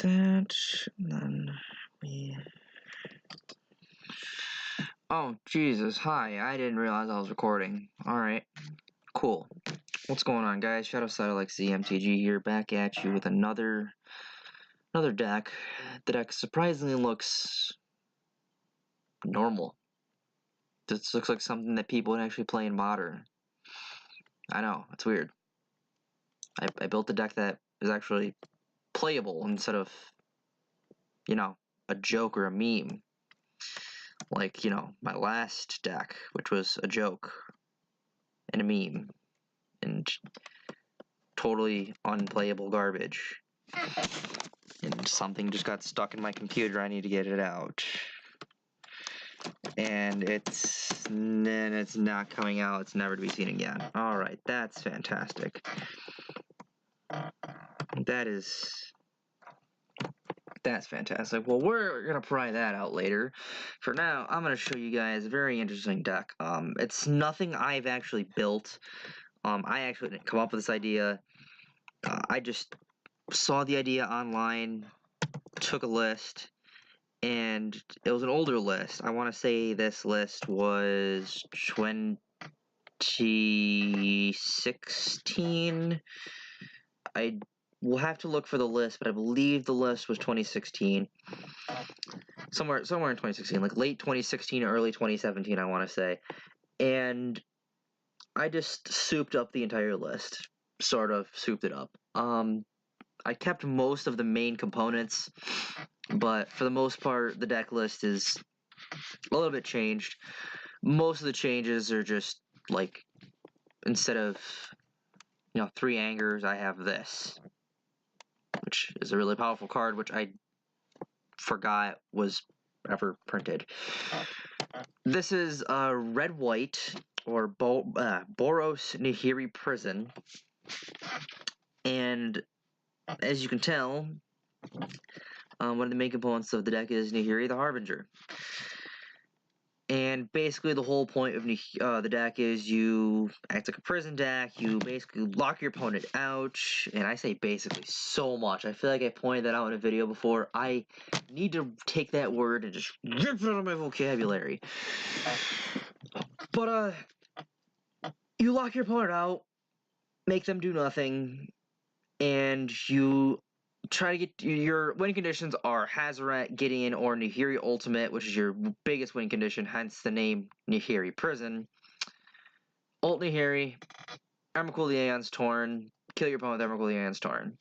that, and then we... Oh, Jesus, hi, I didn't realize I was recording. Alright, cool. What's going on, guys? Shadow Satellite CMTG here, back at you with another deck. The deck surprisingly looks normal. This looks like something that people would actually play in Modern. I know, it's weird. I built a deck that is actually playable instead of, you know, a joke or a meme. Like, you know, my last deck, which was a joke and a meme and totally unplayable garbage. And something just got stuck in my computer, I need to get it out. And it's not coming out, it's never to be seen again. Alright, that's fantastic. That's fantastic. Well, we're gonna pry that out later. For now, I'm gonna show you guys a very interesting deck. It's nothing I've actually built. I actually didn't come up with this idea. I just saw the idea online, took a list, and it was an older list. I want to say this list was 2016. I will have to look for the list, but I believe the list was 2016. Somewhere in 2016, like late 2016 or early 2017, I want to say. And I just souped up the entire list. Sort of souped it up. I kept most of the main components, but for the most part, the deck list is a little bit changed. Most of the changes are just, like, instead of, you know, 3 angers, I have this, which is a really powerful card, which I forgot was ever printed. This is red-white, or Boros Nahiri Prison, and as you can tell, one of the main components of the deck is Nahiri the Harbinger. And basically the whole point of the deck is you act like a prison deck, you basically lock your opponent out, and I say basically so much. I feel like I pointed that out in a video before. I need to take that word and just rip it out of my vocabulary. But, you lock your opponent out, make them do nothing, and you try to get your win conditions are Hazaret, Gideon, or Nahiri Ultimate, which is your biggest win condition, hence the name Nahiri Prison. Ult Nahiri, Emrakul the Aeon's Torn, kill your opponent with Emrakul the Aeon's Torn.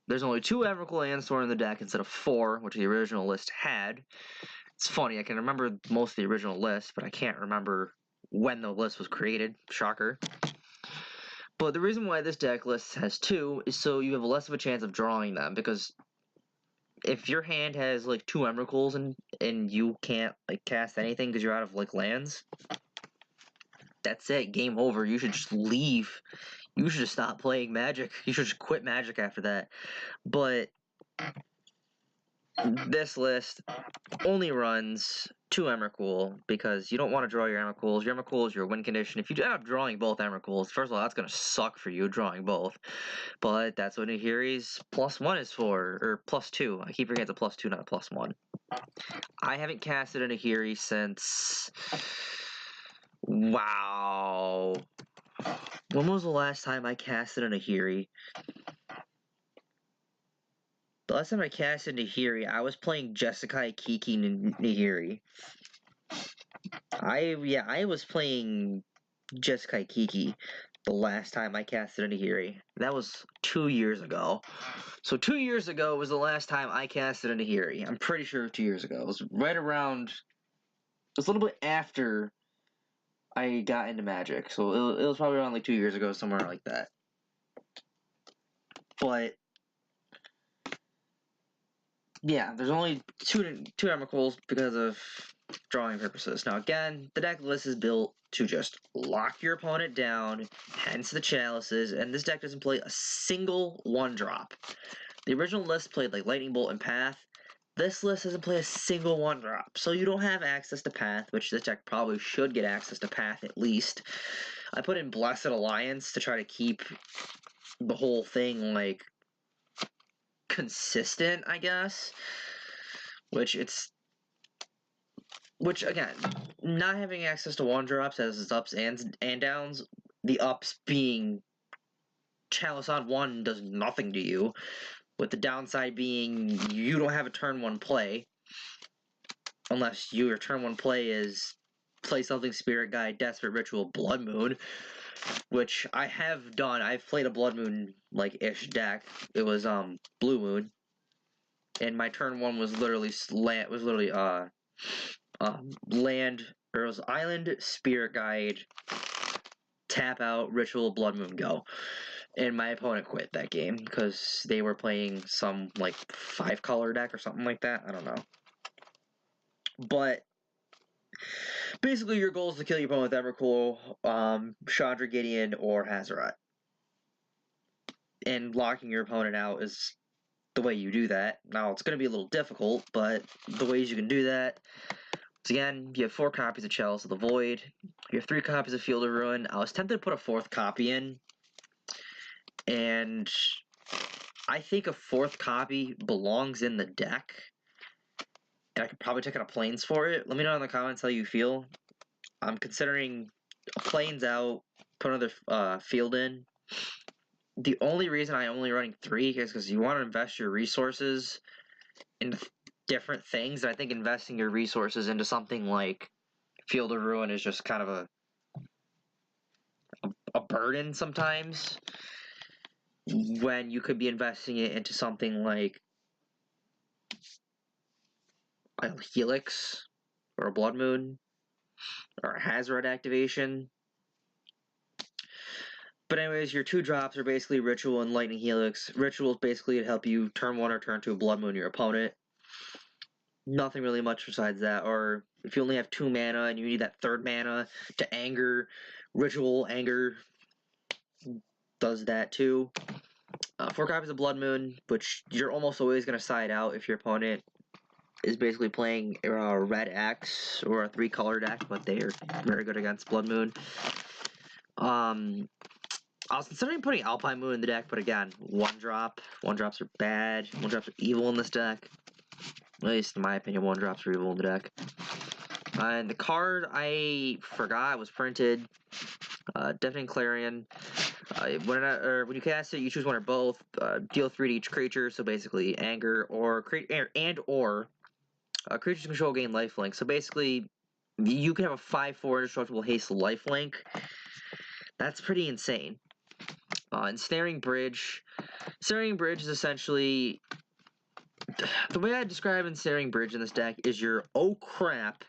There's only 2 Emrakul Aeon's Torn in the deck instead of 4, which the original list had. It's funny, I can remember most of the original list, but I can't remember when the list was created. Shocker. But the reason why this deck list has 2 is so you have less of a chance of drawing them, because if your hand has like 2 Emrakuls and you can't like cast anything because you're out of like lands, that's it, game over. You should just leave. You should just stop playing Magic. You should just quit Magic after that. But this list only runs 2 Emrakul because you don't want to draw your Emrakuls. Your Emrakul is your win condition. If you end up drawing both Emrakuls, first of all, that's going to suck for you, drawing both. But that's what Nahiri's +1 is for, or +2. I keep forgetting it's a +2, not a +1. I haven't casted a Nahiri since... Wow. When was the last time I casted a Nahiri? The last time I casted Nahiri, I was playing Jeskai Kiki Nahiri. I was playing Jeskai Kiki the last time I casted a Nahiri. That was 2 years ago. So 2 years ago was the last time I casted a Nahiri. I'm pretty sure 2 years ago. It was right around... It was a little bit after I got into Magic. So it was probably around like 2 years ago, somewhere like that. But... yeah, there's only two Emrakuls because of drawing purposes. Now again, the deck list is built to just lock your opponent down, hence the chalices, and this deck doesn't play a single 1-drop. The original list played like Lightning Bolt and Path. This list doesn't play a single 1-drop, so you don't have access to Path, which this deck probably should get access to Path at least. I put in Blessed Alliance to try to keep the whole thing like consistent, I guess. Which again, not having access to one-drops has its ups and downs. The ups being Chalice on 1 does nothing to you, with the downside being you don't have a turn 1 play, unless your turn 1 play is play something Spirit Guide, Desperate Ritual, Blood Moon, which I have done. I've played a Blood Moon like-ish deck. It was Blue Moon, and my turn 1 was literally land, or it was Island, Spirit Guide, tap out, Ritual, Blood Moon, go. And my opponent quit that game because they were playing some like 5-color deck or something like that. I don't know. But basically, your goal is to kill your opponent with Emrakul, Chandra, Gideon, or Hazaret. And locking your opponent out is the way you do that. Now, it's going to be a little difficult, but the ways you can do that is, again, you have 4 copies of Chalice of the Void. You have 3 copies of Field of Ruin. I was tempted to put a 4th copy in, and I think a 4th copy belongs in the deck, and I could probably take out a Plains for it. Let me know in the comments how you feel. I'm considering a Plains out, put another field in. The only reason I'm only running 3 is because you want to invest your resources into different things. And I think investing your resources into something like Field of Ruin is just kind of a burden sometimes, when you could be investing it into something like a Helix or a Blood Moon or a Hazaret activation. But anyways, your 2 drops are basically Ritual and Lightning Helix. Ritual is basically to help you turn 1 or turn 2 Blood Moon your opponent. Nothing really much besides that. Or if you only have 2 mana and you need that 3rd mana to anger, Ritual Anger does that too. 4 copies of Blood Moon, which you're almost always going to side out if your opponent is basically playing a red X or a 3-color deck, but they are very good against Blood Moon. I was considering putting Alpine Moon in the deck, but again, 1-drop. 1-drops are bad. 1-drops are evil in this deck. At least in my opinion, 1-drops are evil in the deck. And the card I forgot was printed. Deafening Clarion. When you cast it, you choose 1 or both. Deal 3 to each creature, so basically anger or creatures control gain lifelink. So basically, you can have a 5/4 indestructible haste lifelink. That's pretty insane. Ensnaring Bridge. Ensnaring Bridge is essentially... The way I describe Ensnaring Bridge in this deck is your, oh crap,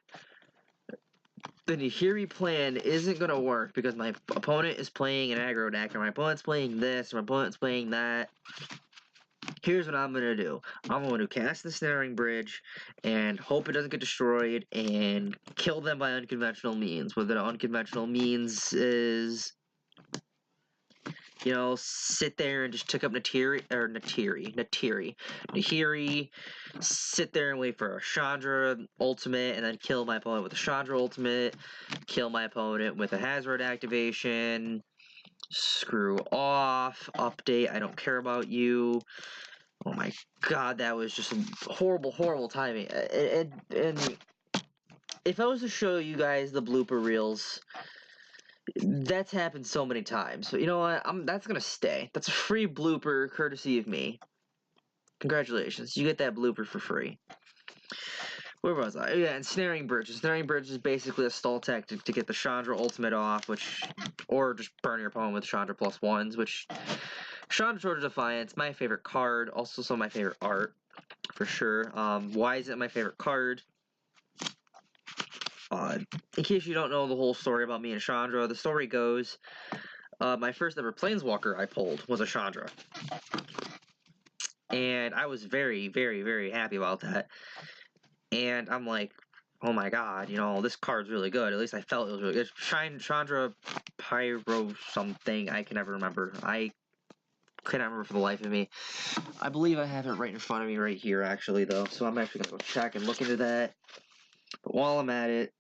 the Nahiri plan isn't going to work because my opponent is playing an aggro deck, or my opponent's playing this, or my opponent's playing that. Here's what I'm going to do. I'm going to cast the Snaring Bridge and hope it doesn't get destroyed and kill them by unconventional means. Whether the unconventional means is, you know, sit there and just tick up Nahiri, sit there and wait for a Chandra ultimate, and then kill my opponent with a Chandra ultimate, kill my opponent with a Hazaret activation, screw off, update, I don't care about you. Oh my god, that was just horrible, horrible timing. And if I was to show you guys the blooper reels, that's happened so many times. So you know what? That's gonna stay. That's a free blooper courtesy of me. Congratulations, you get that blooper for free. Where was I? Yeah, Ensnaring Bridge. Ensnaring Bridge is basically a stall tactic to get the Chandra ultimate off, or just burn your opponent with Chandra +1s, which Chandra Torch of Defiance, my favorite card, also some of my favorite art, for sure. Why is it my favorite card? In case you don't know the whole story about me and Chandra, the story goes, my first ever Planeswalker I pulled was a Chandra. And I was very, very, very happy about that. And I'm like, oh my god, you know, this card's really good. At least I felt it was really good. Chandra Pyro something, I can never remember. I cannot remember for the life of me. I believe I have it right in front of me right here, actually, though. So I'm actually going to go check and look into that. But while I'm at it...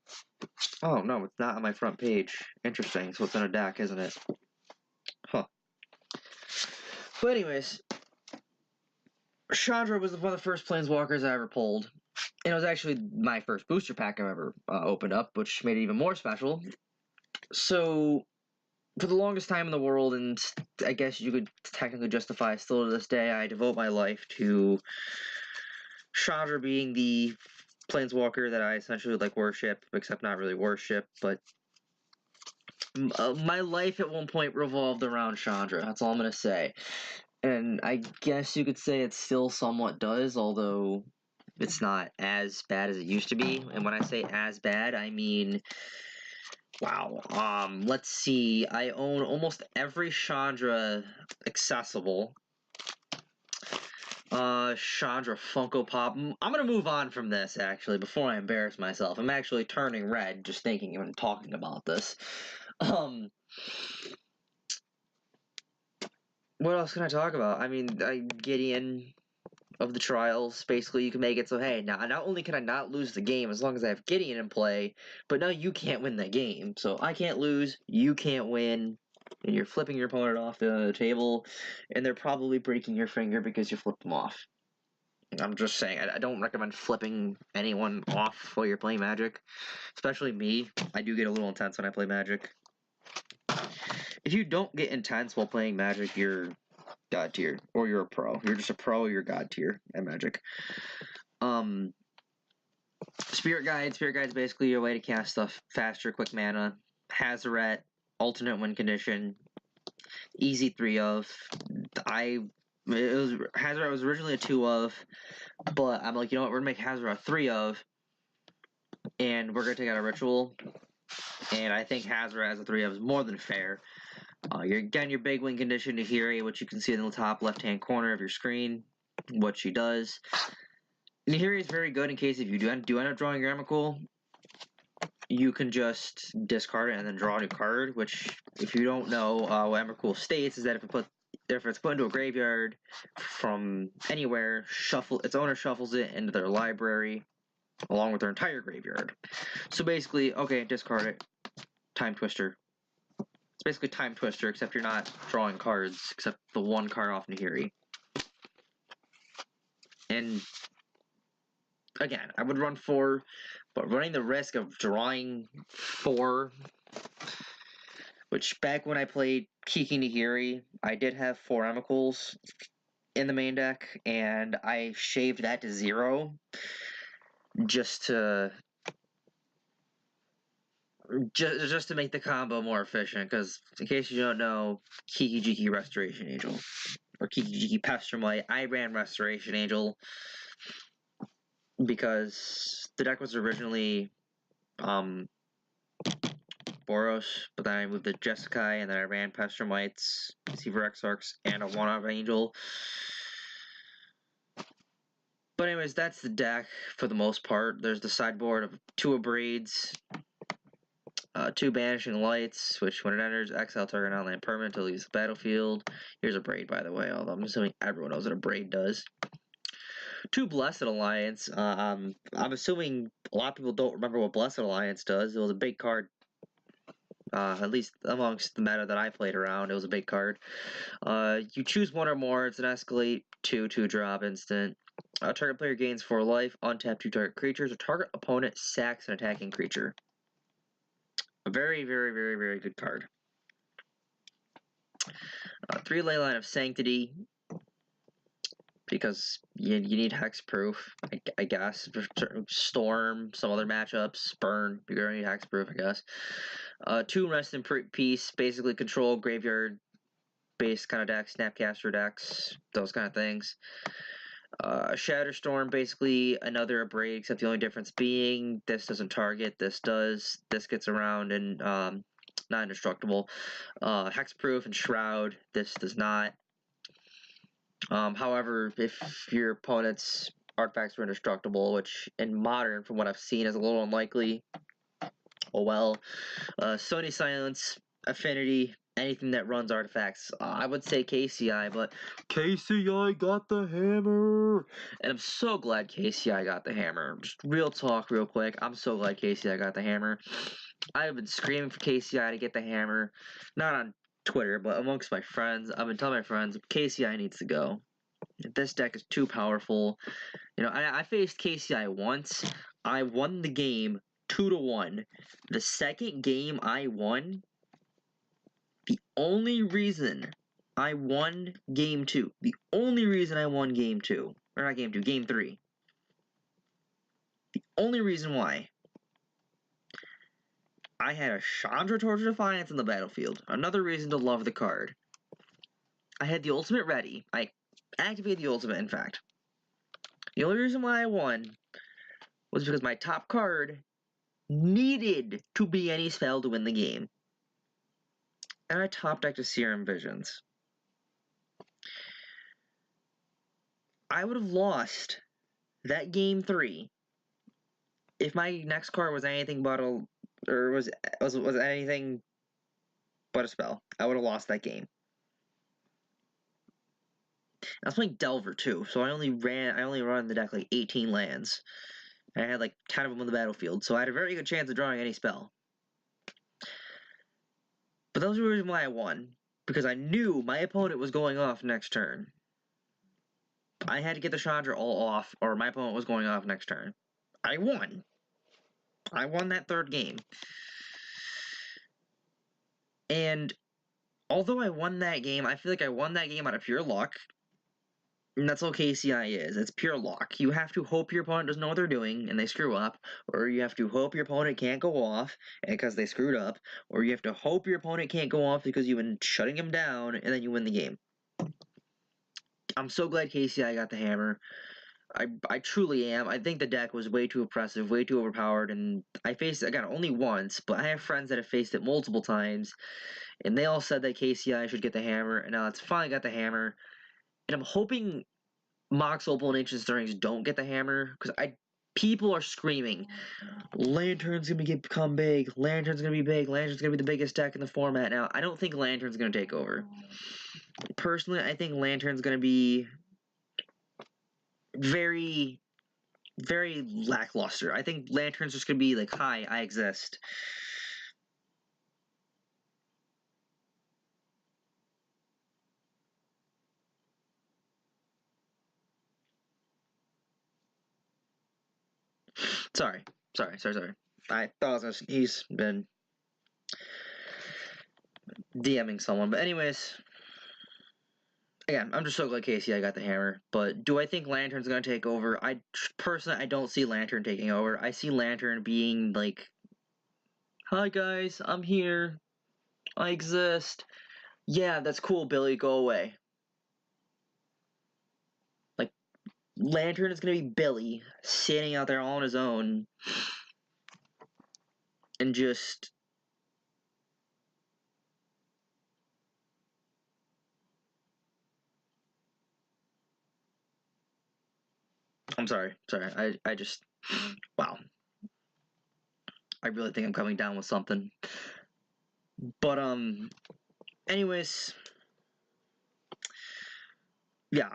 Oh, no, it's not on my front page. Interesting. So it's in a deck, isn't it? Huh. But anyways... Chandra was one of the first planeswalkers I ever pulled. And it was actually my first booster pack I've ever opened up, which made it even more special. So, for the longest time in the world, and I guess you could technically justify still to this day, I devote my life to Chandra being the planeswalker that I essentially worship, except not really worship, but my life at one point revolved around Chandra. That's all I'm going to say. And I guess you could say it still somewhat does, although it's not as bad as it used to be. And when I say as bad, I mean, wow. Let's see. I own almost every Chandra accessible. Chandra Funko Pop. I'm gonna move on from this, actually, before I embarrass myself. I'm actually turning red just thinking and talking about this. What else can I talk about? I mean, Gideon of the trials. Basically, you can make it so, hey, now not only can I not lose the game as long as I have Gideon in play, but now you can't win that game. So I can't lose, you can't win, and you're flipping your opponent off the table, and they're probably breaking your finger because you flipped them off. I'm just saying, I don't recommend flipping anyone off while you're playing Magic, especially me. I do get a little intense when I play Magic. If you don't get intense while playing Magic, you're God tier, or you're a pro. You're just a pro, you're God tier at Magic. Spirit Guide is basically your way to cast stuff faster, quick mana. Hazoret, alternate win condition, easy 3 of. Hazoret was originally a 2 of, but I'm like, you know what, we're gonna make Hazoret a 3 of, and we're gonna take out a ritual. And I think Hazoret as a 3 of is more than fair. You're getting your big win condition to Nahiri, which you can see in the top left-hand corner of your screen, what she does. Nahiri is very good in case if you do end up drawing your Emrakul, you can just discard it and then draw a new card, which, if you don't know, what Emrakul states is that if it's put into a graveyard from anywhere, its owner shuffles it into their library along with their entire graveyard. So basically, okay, discard it. Time Twister. It's basically Time Twister, except you're not drawing cards, except the one card off Nahiri. And again, I would run 4, but running the risk of drawing 4, which back when I played Kiki Nahiri, I did have 4 Emrakuls in the main deck, and I shaved that to 0 just to make the combo more efficient, because in case you don't know, Kiki Jiki Restoration Angel, or Kiki Jiki Pestermite, I ran Restoration Angel because the deck was originally Boros, but then I moved to Jeskai, and then I ran Pestermites, Deceiver Exarchs, and a 1-of Angel. But anyways, that's the deck for the most part. There's the sideboard of 2 Abrades, 2 Banishing Lights, which when it enters, exile target non-land permanent until it leaves the battlefield. Here's a Braid, by the way, although I'm assuming everyone knows what a Braid does. 2 Blessed Alliance. I'm assuming a lot of people don't remember what Blessed Alliance does. It was a big card. At least amongst the meta that I played around, it was a big card. You choose 1 or more. It's an escalate 2/2 drop instant. Target player gains 4 life. Untap 2 target creatures. Or target opponent sacks an attacking creature. A very, very, very, very good card. 3 Leyline of Sanctity, because you need hexproof, I guess. Storm, some other matchups, burn, you're gonna need hexproof, I guess. 2 Rest in Peace, basically control graveyard based kind of decks, Snapcaster decks, those kind of things. Shatterstorm, basically another Abrade, except the only difference being this doesn't target, this does. This gets around and not indestructible. Hexproof and Shroud, this does not. However, if your opponent's artifacts are indestructible, which in Modern, from what I've seen, is a little unlikely, oh well. Sony Silence, Affinity, anything that runs artifacts. I would say KCI, but KCI got the hammer! And I'm so glad KCI got the hammer. Just real talk, real quick. I'm so glad KCI got the hammer. I have been screaming for KCI to get the hammer. Not on Twitter, but amongst my friends. I've been telling my friends, KCI needs to go. This deck is too powerful. You know, I faced KCI once. I won the game 2-1. The second game I won, the only reason I won game 2, the only reason I won game 2, or not game 2, game 3, the only reason why, I had a Chandra Torch of Defiance in the battlefield. Another reason to love the card. I had the ultimate ready. I activated the ultimate, in fact. The only reason why I won was because my top card needed to be any spell to win the game. And I top decked a Serum Visions. I would have lost that game 3 if my next card was anything but a, or was anything but a spell. I would have lost that game. I was playing Delver too, so I only run the deck like 18 lands. And I had like 10 of them on the battlefield, so I had a very good chance of drawing any spell. But that was the reason why I won, because I knew my opponent was going off next turn. I had to get the Chandra all off, or my opponent was going off next turn. I won. I won that third game. And although I won that game, I feel like I won that game out of pure luck. And that's all KCI is. It's pure luck. You have to hope your opponent doesn't know what they're doing and they screw up, or you have to hope your opponent can't go off because they screwed up, or you have to hope your opponent can't go off because you've been shutting him down, and then you win the game. I'm so glad KCI got the hammer. I truly am. I think the deck was way too oppressive, way too overpowered, and I faced it, again, only once, but I have friends that have faced it multiple times, and they all said that KCI should get the hammer, and now it's finally got the hammer. And I'm hoping Mox Opal and Ancient Stirrings don't get the hammer, because people are screaming, Lantern's gonna become big, Lantern's gonna be big, Lantern's gonna be the biggest deck in the format. Now, I don't think Lantern's gonna take over. Personally, I think Lantern's gonna be very, very lackluster. I think Lantern's just gonna be like, hi, I exist. Sorry. I thought he's been DMing someone, but anyways, again, I'm just so glad KCI got the hammer. But do I think Lantern's gonna take over? Personally, I don't see Lantern taking over. I see Lantern being like, hi guys, I'm here, I exist. Yeah, that's cool, Billy, go away. Like, Lantern is gonna be Billy sitting out there all on his own and just I'm sorry. I just wow. I really think I'm coming down with something. But anyways, yeah,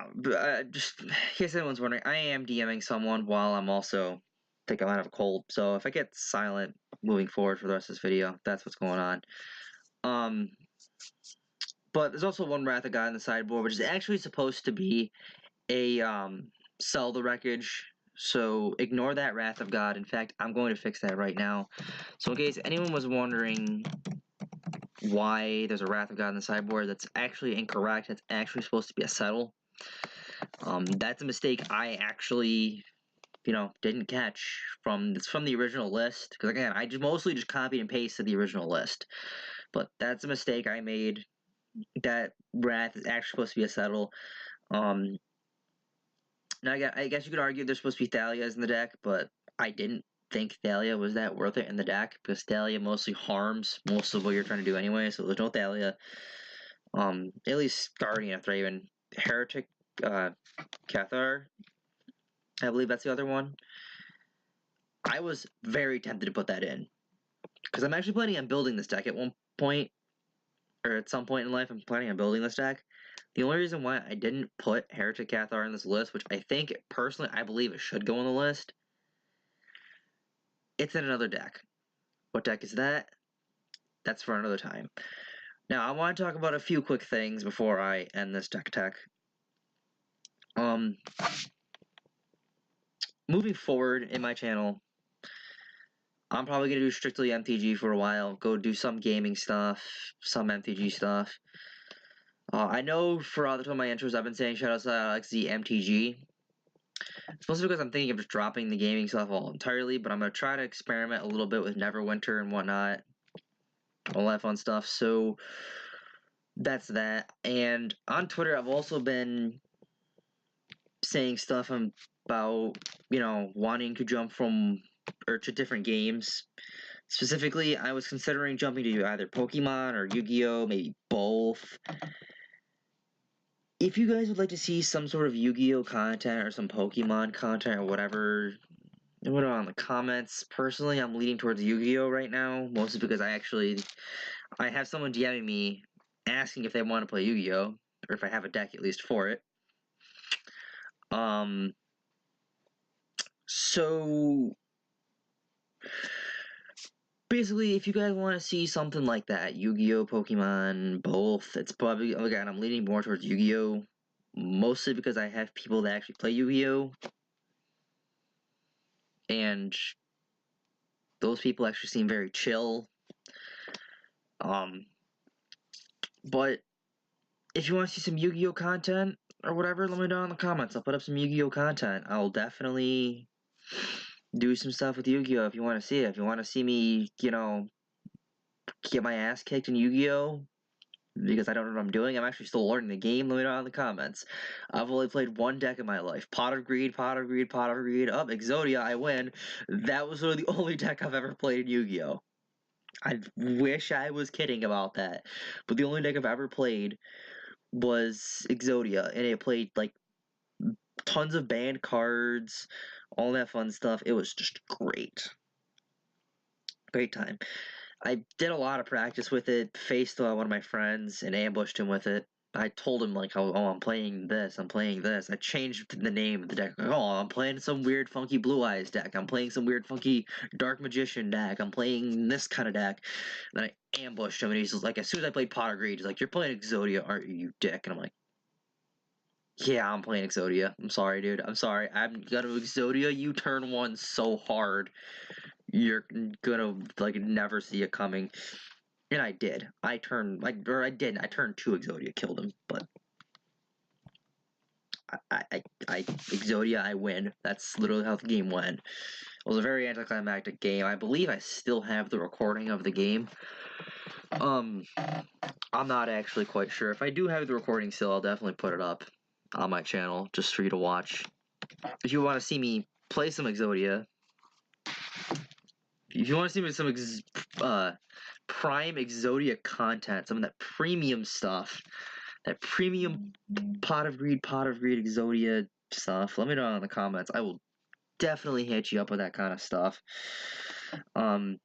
just in case anyone's wondering, I am DMing someone while I'm also think I might have a cold. So if I get silent moving forward for the rest of this video, that's what's going on. But there's also one Wrath of God in the sideboard, which is actually supposed to be a sell the wreckage. So ignore that Wrath of God. In fact, I'm going to fix that right now. So in case anyone was wondering why there's a Wrath of God in the sideboard, that's actually incorrect. It's actually supposed to be a settle. That's a mistake I actually, didn't catch from the original list. Because again, I mostly just copied and pasted the original list. But that's a mistake I made. That Wrath is actually supposed to be a settle. Now I guess you could argue there's supposed to be Thalias in the deck, but I didn't think Thalia was that worth it in the deck because Thalia mostly harms most of what you're trying to do anyway. So there's no Thalia. At least Guardian of Thraben, Heretic, Cathar. I believe that's the other one. I was very tempted to put that in because I'm actually planning on building this deck at one point, or at some point in life. I'm planning on building this deck. The only reason why I didn't put Heretic Cathar in this list, which I think personally I believe it should go on the list, it's in another deck. What deck is that? That's for another time. Now I want to talk about a few quick things before I end this deck tech. Moving forward in my channel, I'm probably going to do strictly MTG for a while. Go do some gaming stuff, some MTG stuff. I know for other of my intros, I've been saying shoutouts to XZ MTG. It's mostly because I'm thinking of just dropping the gaming stuff all entirely, but I'm going to try to experiment a little bit with Neverwinter and whatnot. All that fun stuff. So that's that. And on Twitter, I've also been saying stuff about, wanting to jump to different games. Specifically, I was considering jumping to either Pokemon or Yu-Gi-Oh!, maybe both. If you guys would like to see some sort of Yu-Gi-Oh! Content or some Pokemon content or whatever, put it on the comments. Personally, I'm leaning towards Yu-Gi-Oh! Right now, mostly because I have someone DMing me asking if they want to play Yu-Gi-Oh! Or if I have a deck at least for it. So basically, if you guys want to see something like that, Yu-Gi-Oh!, Pokemon, both, it's probably, again, I'm leaning more towards Yu-Gi-Oh!, mostly because I have people that actually play Yu-Gi-Oh!, and those people actually seem very chill. But if you want to see some Yu-Gi-Oh! Content or whatever, let me know in the comments. I'll put up some Yu-Gi-Oh! Content. I'll definitely do some stuff with Yu-Gi-Oh! If you want to see it. If you want to see me, get my ass kicked in Yu-Gi-Oh! Because I don't know what I'm doing. I'm actually still learning the game. Let me know in the comments. I've only played one deck in my life. Pot of Greed, Pot of Greed, Pot of Greed. Up, Exodia, I win. That was literally the only deck I've ever played in Yu-Gi-Oh! I wish I was kidding about that. But the only deck I've ever played was Exodia. And it played, tons of banned cards. All that fun stuff. It was just great. Great time. I did a lot of practice with it, faced one of my friends and ambushed him with it. I told him, I'm playing this, I'm playing this. I changed the name of the deck. I'm playing some weird, funky Blue Eyes deck. I'm playing some weird, funky Dark Magician deck. I'm playing this kind of deck. And then I ambushed him, and he's like, as soon as I played Pot of Greed, he's like, you're playing Exodia, aren't you, you dick? And I'm like, yeah, I'm playing Exodia. I'm sorry, dude. I'm sorry. I'm gonna Exodia you turn one so hard. You're gonna never see it coming. And I did. I turned two Exodia, killed him, but I Exodia, I win. That's literally how the game went. It was a very anticlimactic game. I believe I still have the recording of the game. I'm not actually quite sure. If I do have the recording still, I'll definitely put it up on my channel just for you to watch. If you want to see me play some Exodia, if you want to see me some prime Exodia content, some of that premium stuff, that premium Pot of Greed Exodia stuff, let me know in the comments. I will definitely hit you up with that kind of stuff. But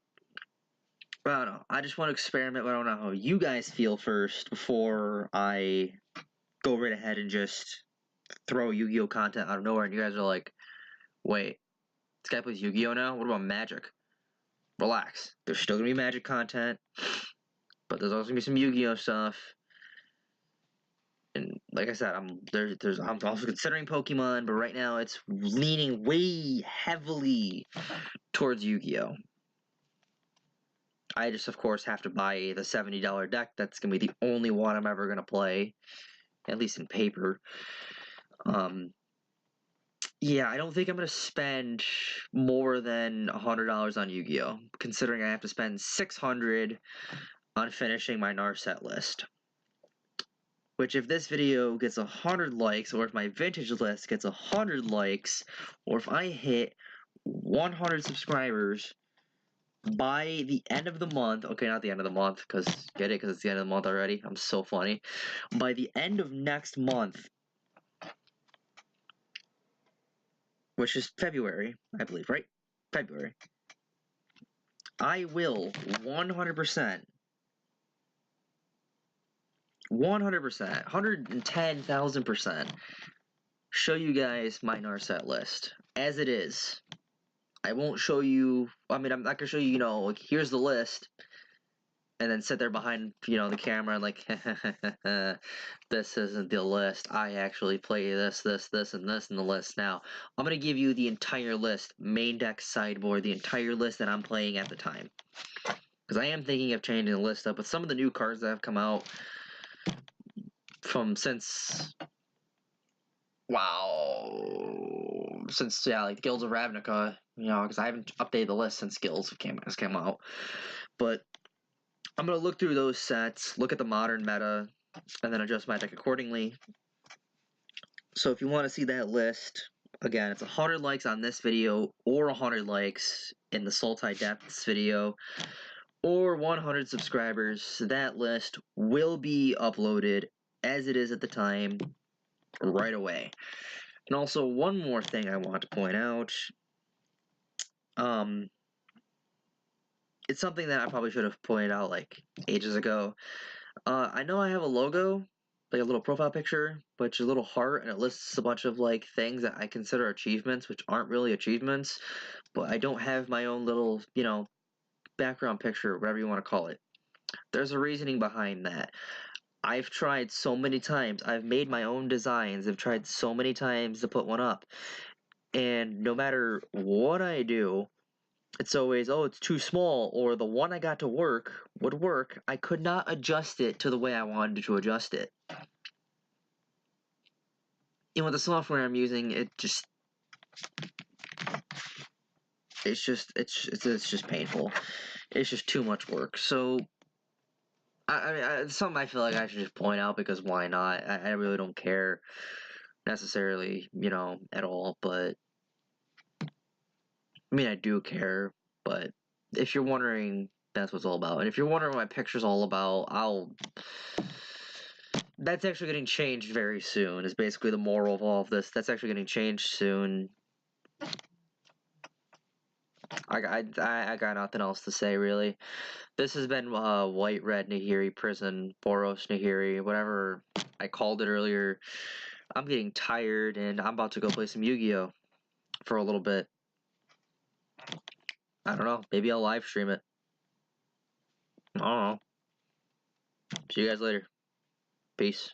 I don't know. I just want to experiment, but I don't know how you guys feel first before I go right ahead and just throw Yu-Gi-Oh! Content out of nowhere, and you guys are like, wait, this guy plays Yu-Gi-Oh! Now? What about Magic? Relax. There's still gonna be Magic content, but there's also gonna be some Yu-Gi-Oh! Stuff. And like I said, I'm also considering Pokemon, but right now it's leaning way heavily towards Yu-Gi-Oh! I just, of course, have to buy the $70 deck. That's gonna be the only one I'm ever gonna play, at least in paper. Yeah, I don't think I'm gonna spend more than $100 on Yu-Gi-Oh! Considering I have to spend $600 on finishing my Narset list. Which, if this video gets 100 likes, or if my vintage list gets 100 likes, or if I hit 100 subscribers by the end of the month, okay, not the end of the month, because it's the end of the month already, I'm so funny, by the end of next month, which is February, I believe, right? February. I will 100%, 110,000% show you guys my Narset list as it is. I won't show you, I'm not gonna show you, here's the list. and then sit there behind, the camera and like, this isn't the list. I actually play this, and this in the list. Now, I'm going to give you the entire list, main deck, sideboard, the entire list that I'm playing at the time. Because I am thinking of changing the list up with some of the new cards that have come out since like Guilds of Ravnica, because I haven't updated the list since Guilds has come out. But I'm going to look through those sets, look at the modern meta, and then adjust my deck accordingly. So if you want to see that list, again, it's 100 likes on this video, or 100 likes in the Sultai Depths video, or 100 subscribers. That list will be uploaded as it is at the time, right away. And also, one more thing I want to point out. It's something that I probably should have pointed out like ages ago. I know I have a logo, like a little profile picture, but it's a little heart, and it lists a bunch of like things that I consider achievements, which aren't really achievements. But I don't have my own little, background picture, whatever you want to call it. There's a reasoning behind that. I've tried so many times. I've made my own designs. I've tried so many times to put one up. And no matter what I do, it's always, oh, it's too small, or the one I got to work would work. I could not adjust it to the way I wanted to adjust it. And with the software I'm using, it's just painful. It's just too much work. So, it's something I feel like I should just point out, because why not? I really don't care necessarily, at all, but I mean, I do care, but if you're wondering, that's what it's all about. And if you're wondering what my picture's all about, that's actually getting changed very soon, is basically the moral of all of this. That's actually getting changed soon. I got nothing else to say, really. This has been White Red Nahiri Prison, Boros Nahiri, whatever I called it earlier. I'm getting tired, and I'm about to go play some Yu-Gi-Oh! For a little bit. I don't know. Maybe I'll live stream it. I don't know. See you guys later. Peace.